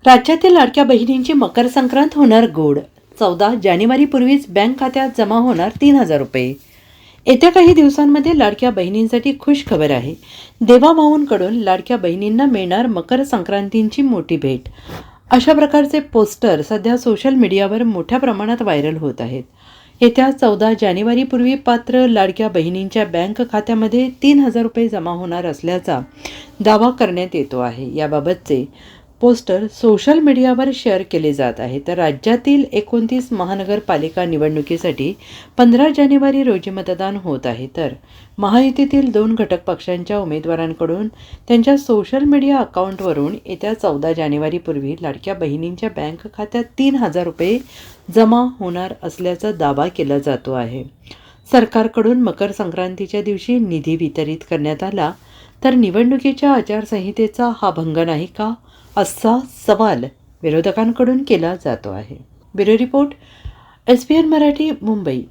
राज्यातील लाडक्या बहिणींची मकर संक्रांत होणार गोड. 14 जानेवारीपूर्वीच बँक खात्यात जमा होणार 3,000 रुपये. येत्या काही दिवसांमध्ये लाडक्या बहिणींसाठी खुश खबर आहे. देवाभाऊंकडून लाडक्या बहिणींना मिळणार मकर संक्रांतींची मोठी भेट. अशा प्रकारचे पोस्टर सध्या सोशल मीडियावर मोठ्या प्रमाणात व्हायरल होत आहेत. येत्या 14 जानेवारीपूर्वी पात्र लाडक्या बहिणींच्या बँक खात्यामध्ये 3,000 रुपये जमा होणार असल्याचा दावा करण्यात येतो आहे. याबाबतचे पोस्टर सोशल मीडियावर शेअर केले जात आहे. तर राज्यातील 29 महानगरपालिका निवडणुकीसाठी 15 जानेवारी रोजी मतदान होत आहे. तर महायुतीतील 2 घटक पक्षांच्या उमेदवारांकडून त्यांच्या सोशल मीडिया अकाउंटवरून येत्या 14 जानेवारीपूर्वी लाडक्या बहिणींच्या बँक खात्यात 3,000 रुपये जमा होणार असल्याचा दावा केला जातो आहे. सरकारकडून मकर संक्रांतीच्या दिवशी निधी वितरित करण्यात आला तर निवडणुकीच्या आचारसंहितेचा हा भंग नाही का, असा सवाल विरोधकांकडून केला जातो आहे. Bureau report, SBN Marathi, Mumbai.